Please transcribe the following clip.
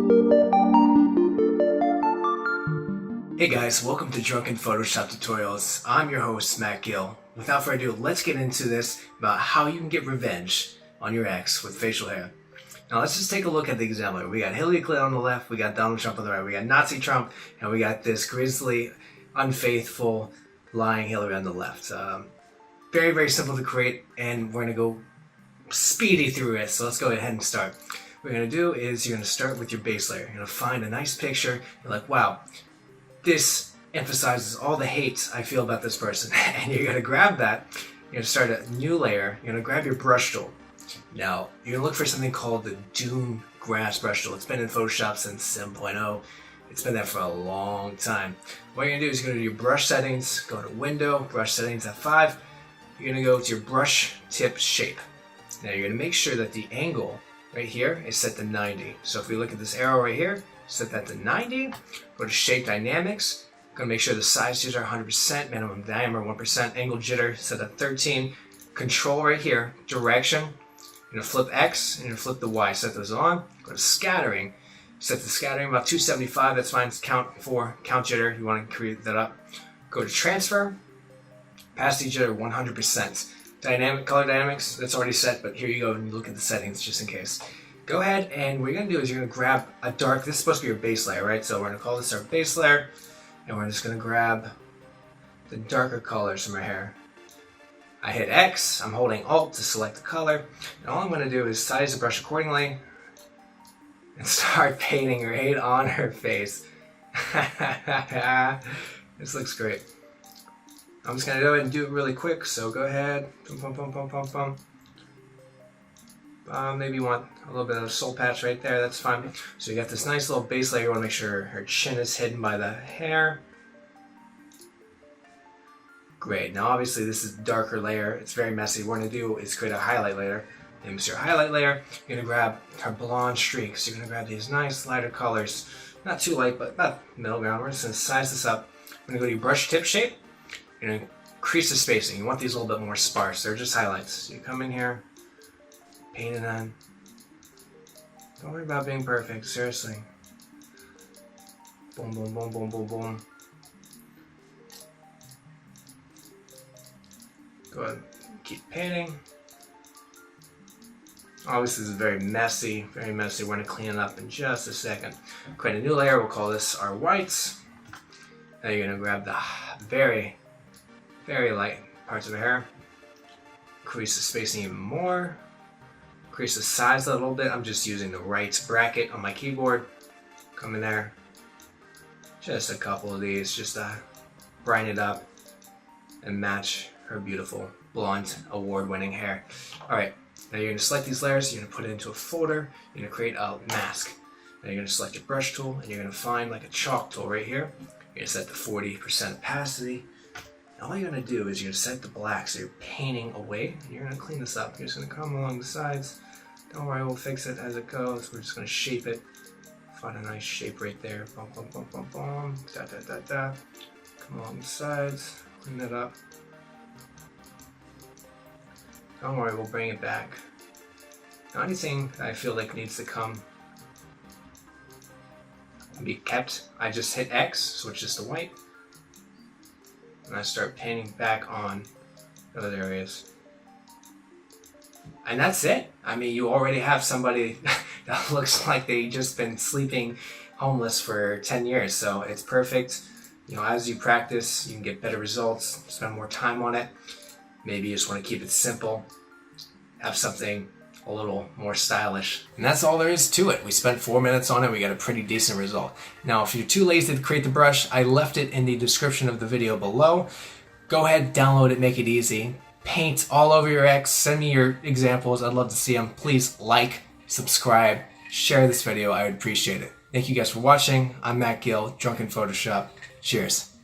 Hey guys, welcome to Drunken Photoshop Tutorials. I'm your host, Matt Gill. Without further ado, let's get into this about how you can get revenge on your ex with facial hair. Now let's just take a look at the example. We got Hillary Clinton on the left, we got Donald Trump on the right, we got Nazi Trump, and we got this grisly, unfaithful, lying Hillary on the left. Very, very simple to create, and we're going to go speedy through it, so let's go ahead and start. What you're going to do is you're going to start with your base layer. You're going to find a nice picture. You're like, wow, this emphasizes all the hate I feel about this person. And you're going to grab that. You're going to start a new layer. You're going to grab your brush tool. Now, you're going to look for something called the Dune Grass brush tool. It's been in Photoshop since 7.0. It's been there for a long time. What you're going to do is you're going to do your brush settings, go to Window, Brush Settings at 5. You're going to go to your brush tip shape. Now you're going to make sure that the angle right here is set to 90. So if we look at this arrow right here, set that to 90. Go to Shape Dynamics. Going to make sure the sizes are 100%, minimum diameter 1%, angle jitter set at 13. Control right here, direction. You're going to flip X and you're going to flip the Y. Set those on. Go to Scattering. Set the scattering about 275. That's fine. It's count jitter. You want to create that up. Go to Transfer. Opacity jitter 100%. Dynamic color dynamics, that's already set, but here you go and you look at the settings just in case. Go ahead, and what you're going to do is you're going to grab a dark, this is supposed to be your base layer, right? So we're going to call this our base layer, and we're just going to grab the darker colors from our hair. I hit X, I'm holding Alt to select the color, and all I'm going to do is size the brush accordingly and start painting right on her face. This looks great. I'm just going to go ahead and do it really quick, so go ahead. Maybe you want a little bit of a soul patch right there, that's fine. So you got this nice little base layer. You want to make sure her chin is hidden by the hair. Great. Now obviously this is a darker layer. It's very messy. What we're going to do is create a highlight layer. And with your highlight layer, you're going to grab her blonde streaks. You're going to grab these nice lighter colors. Not too light, but about middle ground. We're just going to size this up. We're going to go to your brush tip shape. You're going to increase the spacing. You want these a little bit more sparse. They're just highlights. So you come in here, paint it on. Don't worry about being perfect, seriously. Boom, boom, boom, boom, boom, boom. Go ahead, keep painting. Obviously this is very messy, very messy. We're going to clean it up in just a second. Create a new layer. We'll call this our whites. Now you're going to grab the very light parts of the hair. Increase the spacing even more. Increase the size a little bit. I'm just using the right bracket on my keyboard. Come in there. Just a couple of these, just to brighten it up and match her beautiful blonde award-winning hair. Alright, now you're going to select these layers. You're going to put it into a folder. You're going to create a mask. Now you're going to select your brush tool and you're going to find like a chalk tool right here. You're going to set the 40% opacity. And all you're going to do is you're going to set the black so you're painting away, and you're going to clean this up. You're just going to come along the sides. Don't worry, we'll fix it as it goes. We're just going to shape it. Find a nice shape right there. Bum, bum, bum, bum, bum. Da, da, da, da. Come along the sides. Clean it up. Don't worry, we'll bring it back. Now anything that I feel like needs to come and be kept, I just hit X, switch this to white. And I start painting back on those areas. And that's it. I mean, you already have somebody that looks like they've just been sleeping homeless for 10 years. So it's perfect. You know, as you practice, you can get better results, spend more time on it. Maybe you just want to keep it simple, have something a little more stylish. And that's all there is to it. We spent 4 minutes on it. We got a pretty decent result. Now, if you're too lazy to create the brush, I left it in the description of the video below. Go ahead, download it, make it easy. Paint all over your ex. Send me your examples. I'd love to see them. Please like, subscribe, share this video. I would appreciate it. Thank you guys for watching. I'm Matt Gill, Drunken Photoshop. Cheers.